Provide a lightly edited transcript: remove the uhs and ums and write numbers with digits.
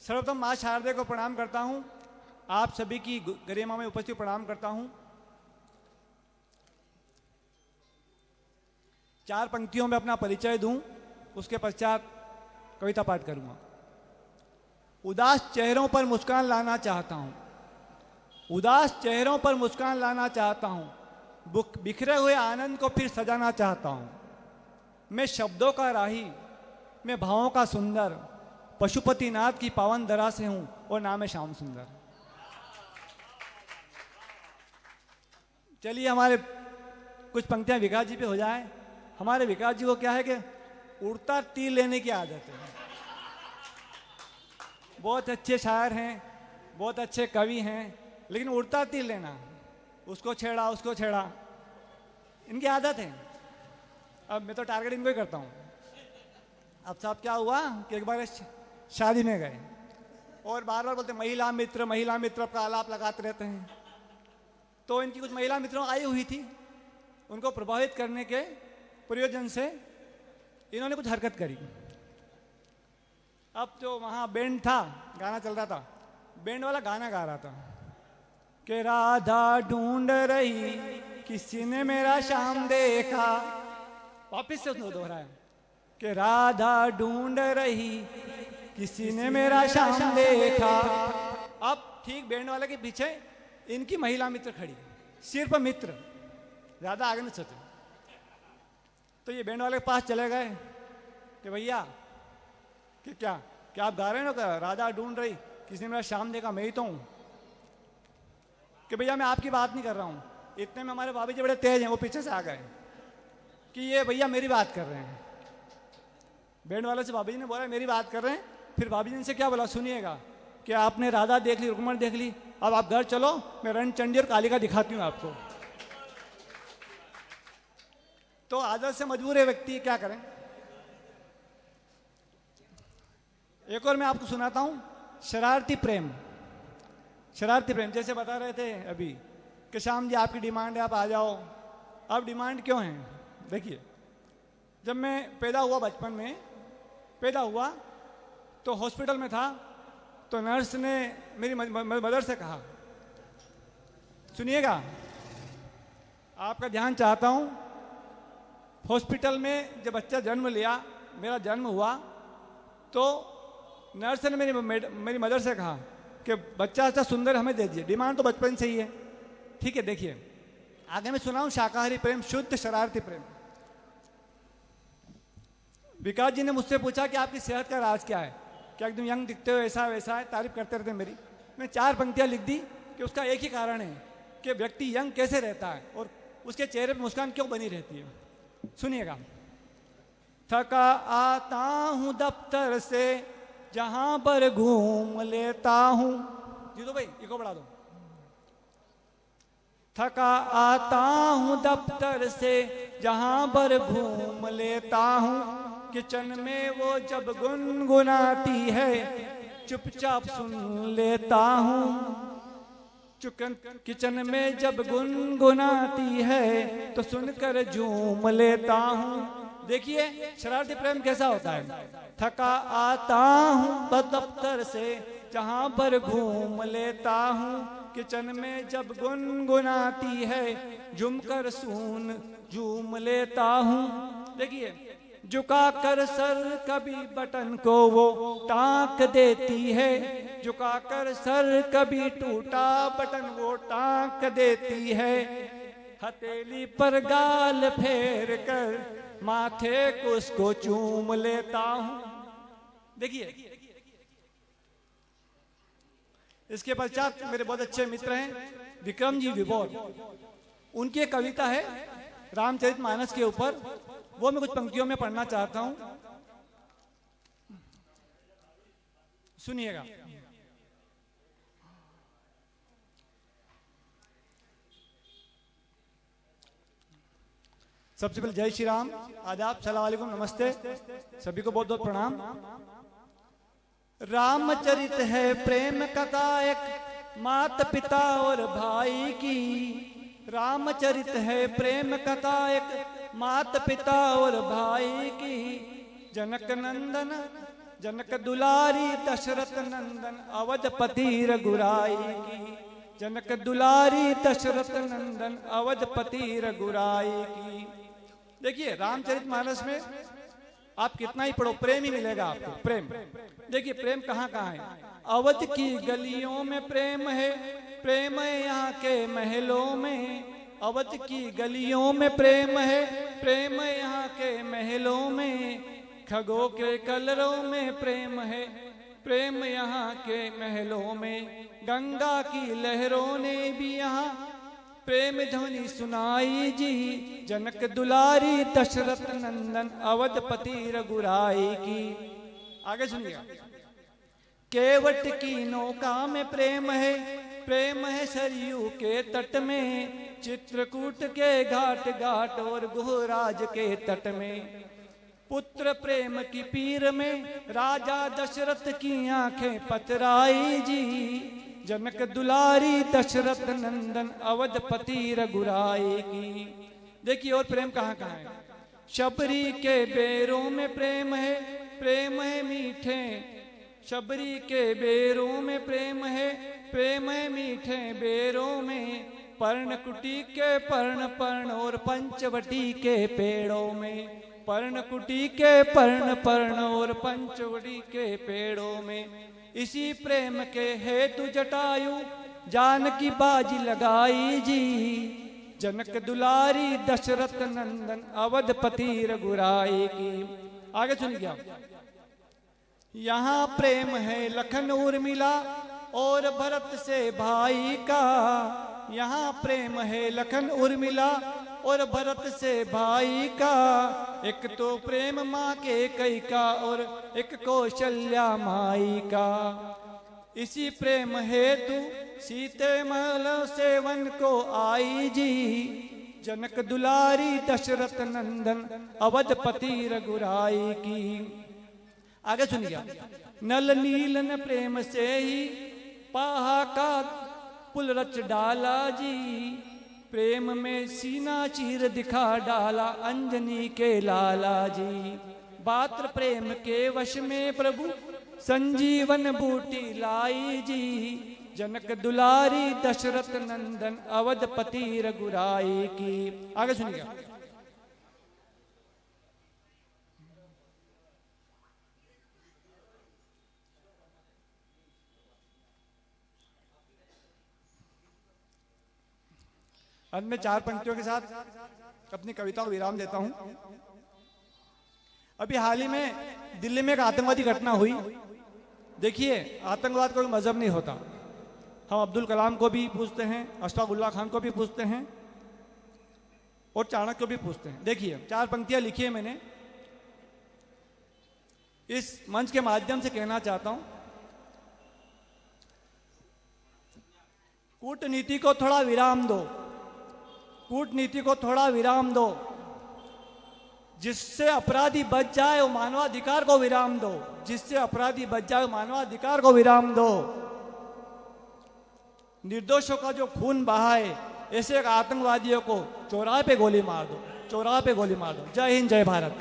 सर्वप्रथम माँ शारदे को प्रणाम करता हूँ। आप सभी की गरिमा में उपस्थित प्रणाम करता हूँ। 4 पंक्तियों में अपना परिचय दूं, उसके पश्चात कविता पाठ करूंगा। उदास चेहरों पर मुस्कान लाना चाहता हूं, उदास चेहरों पर मुस्कान लाना चाहता हूं, बिखरे हुए आनंद को फिर सजाना चाहता हूं। मैं शब्दों का राही, मैं भावों का सुंदर, पशुपतिनाथ की पावन धरा से हूं और नाम है श्याम सुंदर। चलिए हमारे कुछ पंक्तियां विकास जी पे हो जाए। हमारे विकास जी को क्या है कि उड़ता तीर लेने की आदत है। बहुत अच्छे शायर हैं, बहुत अच्छे कवि हैं, लेकिन उड़ता तीर लेना, उसको छेड़ा उसको छेड़ा, इनकी आदत है। अब मैं तो टारगेट इनको ही करता हूँ। अब साहब क्या हुआ कि एक बार शादी में गए और बार बार बोलते महिला मित्र का आलाप लगाते रहते हैं। तो इनकी कुछ महिला मित्रों आई हुई थी, उनको प्रभावित करने के प्रयोजन से इन्होंने कुछ हरकत करी। अब जो वहाँ बैंड था, गाना चल रहा था, बैंड वाला गाना गा रहा था कि राधा ढूंढ रही किसी ने मेरा श्याम देखा। वापिस से उसने दोहराया कि राधा ढूंढ रही किसी ने मेरा श्याम देखा। अब ठीक बैंड वाले के पीछे इनकी महिला मित्र खड़ी, सिर पर मित्र, ज्यादा आगे नहीं सोचे। तो ये बैंड वाले के पास चले गए कि भैया कि क्या आप गा रहे हैं ना, राधा ढूंढ रही किसी ने मेरा श्याम देखा, मैं ही तो हूं। कि भैया मैं आपकी बात नहीं कर रहा हूं। इतने में हमारे भाभी जी बड़े तेज हैं, वो पीछे से आ गए कि ये भैया मेरी बात कर रहे हैं। बैंड वाले से भाभी जी ने बोला मेरी बात कर रहे हैं। फिर भाभी जी ने क्या बोला, सुनिएगा कि आपने राधा देख ली, रुक्मण देख ली, अब आप घर चलो, मैं रणचंडी और कालिका दिखाती हूँ आपको। तो आदत से मजबूर है व्यक्ति, क्या करें। एक और मैं आपको सुनाता हूं, शरारती प्रेम। शरारती प्रेम जैसे बता रहे थे अभी कि श्याम जी आपकी डिमांड है, आप आ जाओ। अब डिमांड क्यों है, देखिए जब मैं पैदा हुआ, बचपन में पैदा हुआ तो हॉस्पिटल में था, तो नर्स ने मेरी मदर से कहा, सुनिएगा आपका ध्यान चाहता हूं। हॉस्पिटल में जब बच्चा जन्म लिया, मेरा जन्म हुआ, तो नर्स ने मेरी मदर से कहा कि बच्चा अच्छा सुंदर हमें दे दीजिए, डिमांड तो बचपन से ही है। ठीक है, देखिए आगे मैं सुनाऊं शाकाहारी प्रेम, शुद्ध शरारती प्रेम। विकास जी ने मुझसे पूछा कि आपकी सेहत का राज क्या है, क्या एकदम यंग दिखते हो, ऐसा वैसा है, तारीफ करते रहते मेरी। मैं 4 पंक्तियां लिख दी कि उसका एक ही कारण है कि व्यक्ति यंग कैसे रहता है और उसके चेहरे पर मुस्कान क्यों बनी रहती है। सुनिएगा। थका आता हूं दफ्तर से जहां पर घूम लेता हूं, जी दो भाई, इको बढ़ा दो। थका आता हूं दफ्तर से जहां पर घूम लेता हूं, किचन में वो जब गुनगुनाती है चुपचाप सुन लेता हूं। किचन में जब गुनगुनाती है तो सुनकर झूम लेता हूं। देखिए शरारती प्रेम कैसा होता है। थका आता हूं दफ्तर से जहां पर घूम लेता हूं, किचन में जब गुनगुनाती है झूमकर सुन झूम लेता हूं। देखिए झुका कर सर कभी बटन को वो टाँक देती है, झुका कर सर कभी टूटा बटन वो टाँक देती है, हथेली पर गाल फेर कर माथे को उसको चूम लेता हूं। देखिए इसके पश्चात मेरे बहुत अच्छे मित्र हैं विक्रम जी विबोर, उनकी एक कविता है रामचरितमानस के ऊपर, वो मैं कुछ पंक्तियों में पढ़ना चाहता हूं, सुनिएगा। सबसे पहले जय श्री राम, आदाब, सलाम वालेकुम, नमस्ते, सभी को बहुत बहुत प्रणाम। रामचरित है प्रेम कथा एक माता पिता और भाई की, रामचरित है प्रेम कथा एक माता पिता और भाई की, जनक दुलारी दशरथ नंदन अवधपति रघुराई की। जनक दुलारी दशरथ नंदन अवधपति रघुराई की। देखिए रामचरितमानस में आप कितना ही पढ़ो प्रेम ही मिलेगा आपको, प्रेम। देखिए प्रेम कहाँ कहाँ है। अवध की गलियों में प्रेम है, प्रेम है यहाँ के महलों में। अवध की गलियों में प्रेम है, प्रेम है यहाँ के महलों में। खगों के कलरों में प्रेम है, प्रेम यहाँ के महलों में। गंगा की लहरों ने भी यहाँ प्रेम ध्वनि सुनाई जी। जनक दुलारी दशरथ नंदन अवधपति रघुराई की। आगे सुनिए। केवट की नौका में प्रेम है, प्रेम है सरयू के तट में। चित्रकूट के घाट घाट और गुहराज के तट में। पुत्र प्रेम की पीर में राजा दशरथ की आंखें पतराई जी। जनक दुलारी दशरथ नंदन अवधपति रघुराई की। देखिए और प्रेम कहाँ कहाँ है। शबरी के बेरों में प्रेम है, प्रेम है मीठे। शबरी के बेरों में प्रेम है, प्रेम है मीठे बेरों में। पर्णकुटी के पर्ण पर्ण और पंचवटी के पेड़ों में। पर्णकुटी के पर्ण पर्ण और पंचवटी के पेड़ों में। इसी प्रेम के हेतु जटायु जानकी बाजी लगाई जी। जनक दुलारी दशरथ नंदन अवधपति रघुराई की। आगे सुनिए आप। यहाँ प्रेम है लखन उर्मिला और भरत से भाई का। यहाँ प्रेम है लखन उर्मिला और भरत से भाई का। एक तो प्रेम माँ के कई का और एक कौशल्या माई का। इसी प्रेम हेतु सीते महल से वन को आई जी। जनक दुलारी दशरथ नंदन अवधपति रघुराई की। आगे सुनिए। नल नीलन प्रेम से ही पाहा का पुल रच डाला जी। प्रेम में सीना चीर दिखा डाला अंजनी के लाला जी। बात्र प्रेम के वश में प्रभु संजीवन बूटी लाई जी। जनक दुलारी दशरथ नंदन अवधपति रघुराई की। आगे सुनिए। अंत में 4 पंक्तियों के साथ अपनी कविता को विराम देता हूं। अभी हाल ही में दिल्ली में एक आतंकवादी घटना हुई। देखिए आतंकवाद कोई मजहब नहीं होता। हम अब्दुल कलाम को भी पूछते हैं, अशफाकुल्लाह खान को भी पूछते हैं और चाणक्य को भी पूछते हैं। देखिए 4 पंक्तियां लिखी है मैंने, इस मंच के माध्यम से कहना चाहता हूं। कूटनीति को थोड़ा विराम दो, कूटनीति को थोड़ा विराम दो। जिससे अपराधी बच जाए वो मानवाधिकार को विराम दो। जिससे अपराधी बच जाए मानवाधिकार को विराम दो। निर्दोषों का जो खून बहा है, ऐसे आतंकवादियों को चौराहे पे गोली मार दो, चौराहे पे गोली मार दो। जय हिंद, जय भारत।